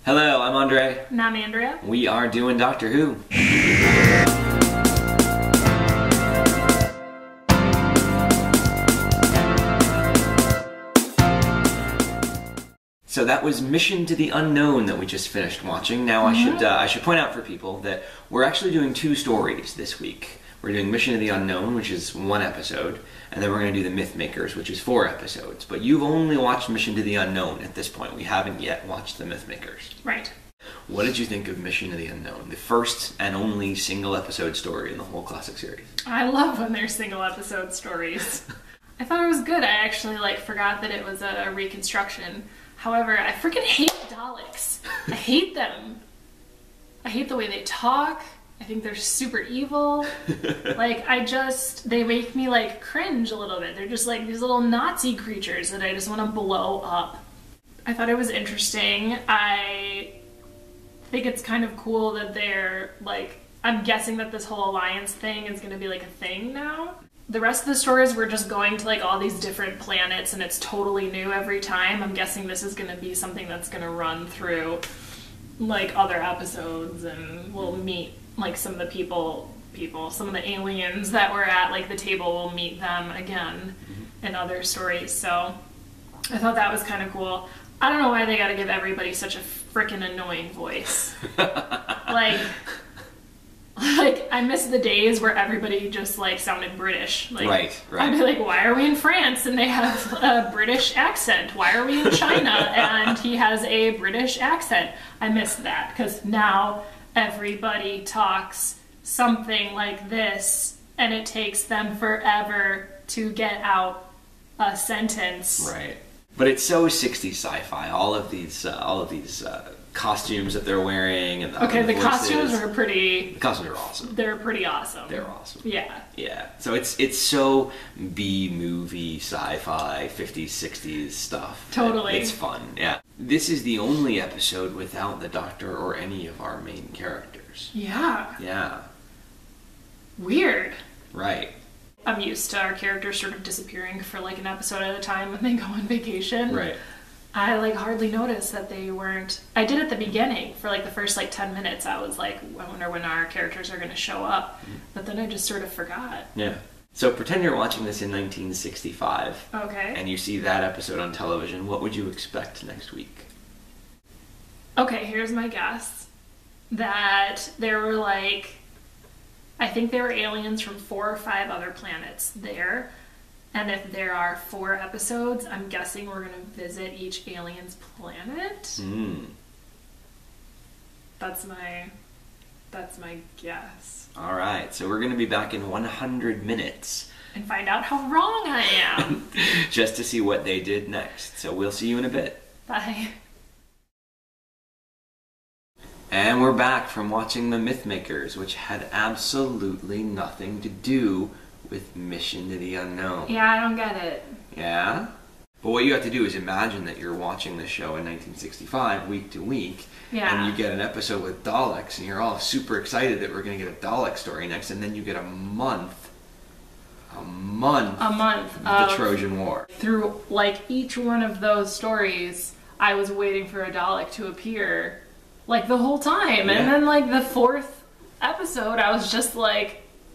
Hello, I'm Andre. And I'm Andrea. We are doing Doctor Who. So that was Mission to the Unknown that we just finished watching. Now I should point out for people that we're actually doing two stories this week. We're doing Mission to the Unknown, which is 1 episode, and then we're going to do The Mythmakers, which is 4 episodes. But you've only watched Mission to the Unknown at this point. We haven't yet watched The Mythmakers. Right. What did you think of Mission to the Unknown, the first and only single episode story in the whole classic series? I love when they're single episode stories. I thought it was good. I actually forgot that it was a reconstruction. However, I freaking hate Daleks. I hate them. I hate the way they talk. I think they're super evil. They make me cringe a little bit. They're just these little Nazi creatures that I just want to blow up. I thought it was interesting. I think it's kind of cool that they're I'm guessing that this whole alliance thing is going to be a thing now. The rest of the stories were just going to all these different planets and it's totally new every time. I'm guessing this is going to be something that's going to run through other episodes, and we'll meet some of the people, some of the aliens that were at the table. We'll meet them again in other stories. So I thought that was kind of cool. I don't know why they got to give everybody such a freaking annoying voice. I miss the days where everybody just sounded British. Right. I'd be like, why are we in France and they have a British accent? Why are we in China and he has a British accent? I miss that because now everybody talks something like this and it takes them forever to get out a sentence. Right. But it's so 60s sci-fi. All of these costumes that they're wearing and the costumes are pretty. The costumes are awesome. They're pretty awesome. They're awesome. Yeah. Yeah. So it's so B-movie sci-fi 50s 60s stuff. Totally. It's fun. Yeah. This is the only episode without the Doctor or any of our main characters. Yeah. Yeah. Weird. Right. I'm used to our characters sort of disappearing for an episode at a time when they go on vacation. Right. I hardly noticed that they weren't. I did at the beginning for the first 10 minutes. I was I wonder when our characters are going to show up. But then I just sort of forgot. Yeah. So pretend you're watching this in 1965. Okay. And you see that episode on television. What would you expect next week? Okay, here's my guess. That there were I think there were aliens from 4 or 5 other planets there. And if there are 4 episodes, I'm guessing we're going to visit each alien's planet. That's my guess. All right, so we're going to be back in 100 minutes. And find out how wrong I am. Just to see what they did next. So we'll see you in a bit. Bye. And we're back from watching The Mythmakers, which had absolutely nothing to do with Mission to the Unknown. Yeah, I don't get it. Yeah? But what you have to do is imagine that you're watching the show in 1965, week to week, and you get an episode with Daleks, and you're all super excited that we're going to get a Dalek story next, and then you get a month of the Trojan War. Through each one of those stories, I was waiting for a Dalek to appear the whole time. Yeah. And then the 4th episode, I was just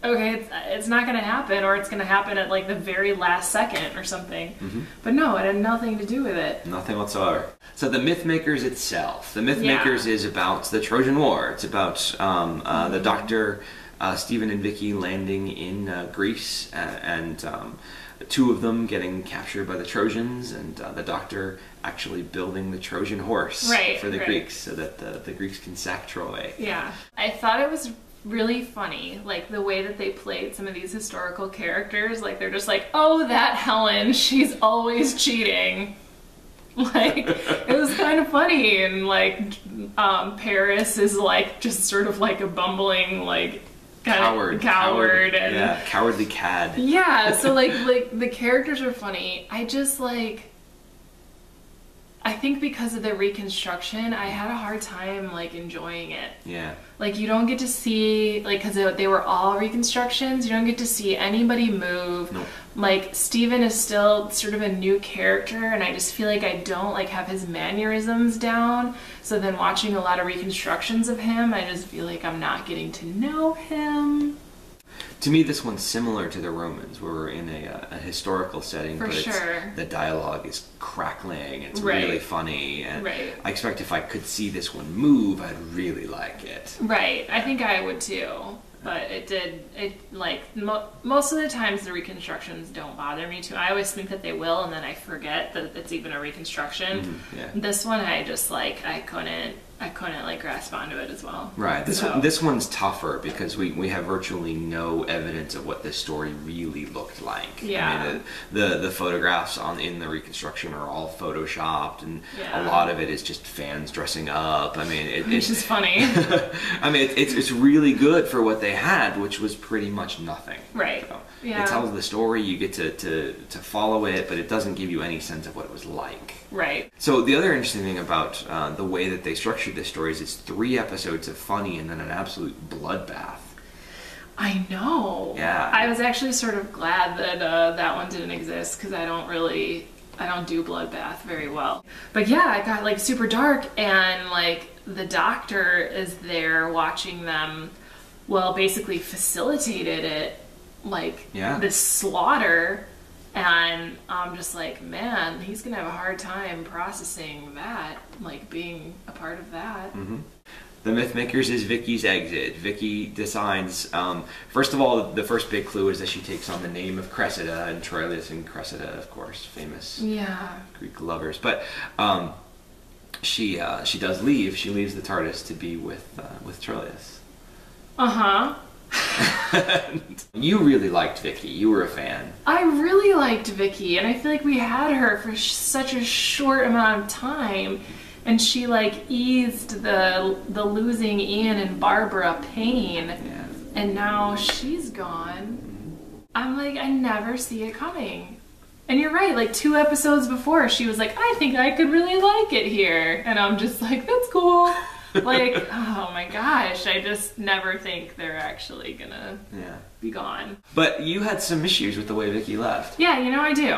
okay, it's not going to happen, or it's going to happen at the very last second or something. But no, it had nothing to do with it. Nothing whatsoever. So The Mythmakers itself. The Mythmakers is about the Trojan War. It's about the Doctor, Stephen and Vicky landing in Greece, and 2 of them getting captured by the Trojans, and the Doctor actually building the Trojan horse for the Greeks so that the Greeks can sack Troy. Yeah. I thought it was really funny, the way that they played some of these historical characters. They're just oh, that Helen, she's always cheating. It was kind of funny. And Paris is just sort of a bumbling coward and yeah, cowardly cad. Yeah, so the characters are funny. I just I think because of the reconstruction, I had a hard time like enjoying it. Yeah. Like you don't get to see, like, because they were all reconstructions, you don't get to see anybody move. Nope. Like Steven is still sort of a new character, and I just feel like I don't like have his mannerisms down. So then watching a lot of reconstructions of him, I just feel like I'm not getting to know him. To me, this one's similar to the Romans, where we're in a historical setting, For but sure. the dialogue is crackling, it's Right. really funny, and Right. I expect if I could see this one move, I'd really like it. Right, I think I would too. But most of the times the reconstructions don't bother me too. I always think that they will, and then I forget that it's even a reconstruction. Yeah. This one, I just like, I couldn't like grasp onto it as well. Right. So- This one's tougher because we have virtually no evidence of what this story really looked like. Yeah. I mean, the photographs in the reconstruction are all photoshopped, and Yeah. a lot of it is just fans dressing up. I mean, Which is funny. I mean, it's really good for what they had, which was pretty much nothing. Right. So Yeah. It tells the story. You get to follow it, but it doesn't give you any sense of what it was like. Right. So the other interesting thing about the way that they structured this story is it's 3 episodes of funny and then an absolute bloodbath. I know. Yeah. I was actually sort of glad that that one didn't exist, because I don't do bloodbath very well. But yeah, it got like super dark, and like the doctor is there watching them, well, basically facilitated it, like Yeah. this slaughter. And I'm just like, man, he's gonna have a hard time processing that, like being a part of that. The Mythmakers is Vicky's exit. Vicky decides, first of all, the first big clue is that she takes on the name of Cressida, and Troilus and Cressida, of course, famous Yeah. Greek lovers. But she does leave. She leaves the TARDIS to be with Troilus. Uh-huh. You really liked Vicky. You were a fan. I really liked Vicky, and I feel like we had her for such a short amount of time, and she like eased the losing Ian and Barbara pain, Yeah. and now she's gone. I'm like, I never see it coming. And you're right, like 2 episodes before, she was like, I think I could really like it here, and I'm just like, that's cool. Like, oh my gosh, I just never think they're actually gonna Yeah. be gone. But you had some issues with the way Vicky left. Yeah, you know I do.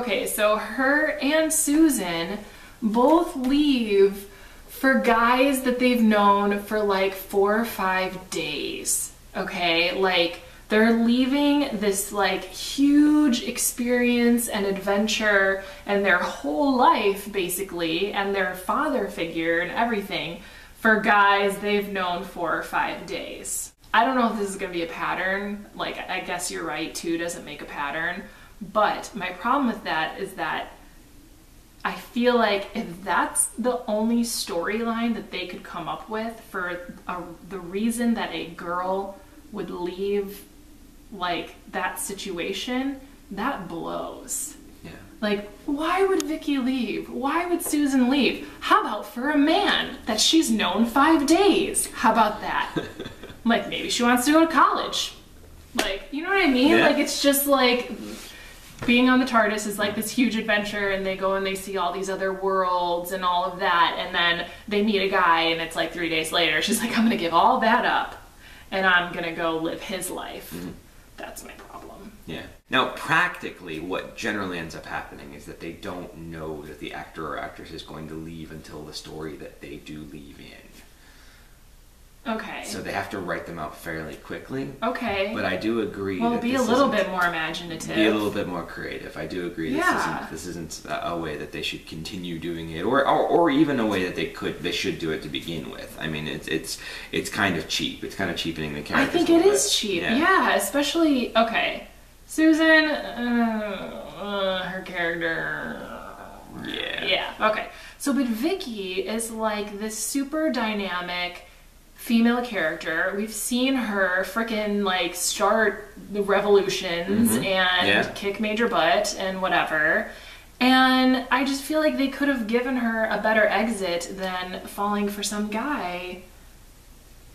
Okay, so her and Susan both leave for guys that they've known for like 4 or 5 days. Okay, like they're leaving this like huge experience and adventure and their whole life basically, and their father figure and everything, for guys they've known 4 or 5 days. I don't know if this is going to be a pattern. Like, I guess you're right, 2 doesn't make a pattern. But my problem with that is that I feel like if that's the only storyline that they could come up with for the reason that a girl would leave like that situation, that blows. Yeah. Like, why would Vicky leave? Why would Susan leave? How about for a man that she's known 5 days? How about that? Like, maybe she wants to go to college. Like, you know what I mean? Yeah. Like, it's just like being on the TARDIS is like this huge adventure, and they go and they see all these other worlds and all of that, and then they meet a guy, and it's like 3 days later, she's like, I'm gonna give all that up, and I'm gonna go live his life. That's my problem. Yeah. Now, practically, what generally ends up happening is that they don't know that the actor or actress is going to leave until the story that they do leave in. Okay. So they have to write them out fairly quickly. Okay. But I do agree Well, that be a this little isn't- bit more imaginative. Be a little bit more creative. I do agree. Yeah. This isn't a way that they should continue doing it, or even a way that they should do it to begin with. I mean, it's kind of cheap. It's kind of cheapening the I characters. think a it little is bit. cheap. Yeah, especially, okay. Susan, her character. Yeah. Yeah, okay. So, but Vicky is like this super dynamic female character. We've seen her frickin' like start the revolutions and Yeah. kick major butt and whatever. And I just feel like they could have given her a better exit than falling for some guy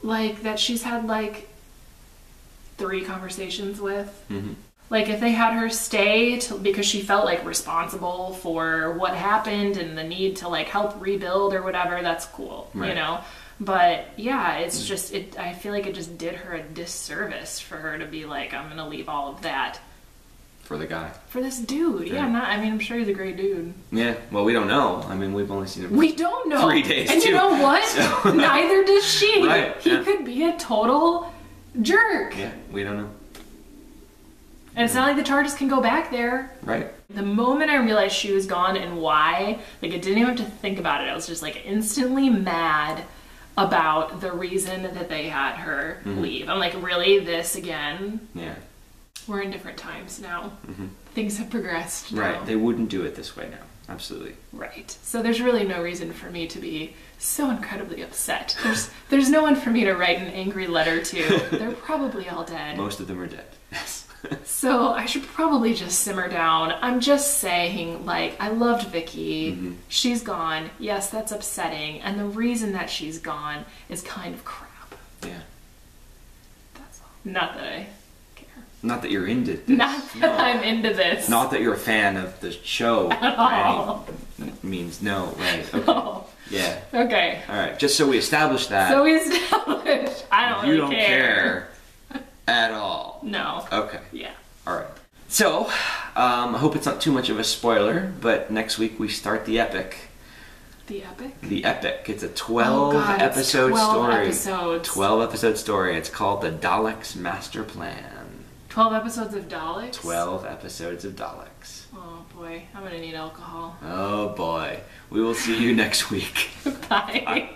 like that she's had like 3 conversations with. Like, if they had her stay because she felt like responsible for what happened and the need to like help rebuild or whatever, that's cool, Right. you know? But yeah, it's just, I feel like it just did her a disservice for her to be like, I'm gonna leave all of that For the guy. for this dude. Yeah, I mean, I'm sure he's a great dude. Yeah, well, we don't know. I mean, we've only seen him. We don't know. 3 days, and too. you know what? So- Neither does she. Right, He yeah. could be a total jerk. Yeah, we don't know. And it's not like the charges can go back there. Right. The moment I realized she was gone and why, like, I didn't even have to think about it. I was just like instantly mad about the reason that they had her leave. I'm like, really? This again? Yeah. We're in different times now. Things have progressed now. Right. They wouldn't do it this way now. Absolutely. Right. So there's really no reason for me to be so incredibly upset. There's no one for me to write an angry letter to. They're probably all dead. Most of them are dead. Yes. So I should probably just simmer down. I'm just saying, like, I loved Vicky. She's gone. Yes, that's upsetting. And the reason that she's gone is kind of crap. Yeah. That's all. Not that I care. Not that you're into this. Not that I'm into this. Not that you're a fan of the show. At all. Right? Means no, right. Okay. Oh, Yeah. okay. All right. Just so we establish that. So we established. I don't you really don't care at all. No. Okay. Yeah. All right. So, I hope it's not too much of a spoiler, but next week we start the epic. The epic? The epic. It's a Oh 12 God, it's episode 12 story. episodes. 12 episode story. It's called The Daleks Master Plan. 12 episodes of Daleks? 12 episodes of Daleks. Oh boy, I'm gonna need alcohol. Oh boy. We will see you next week. Bye.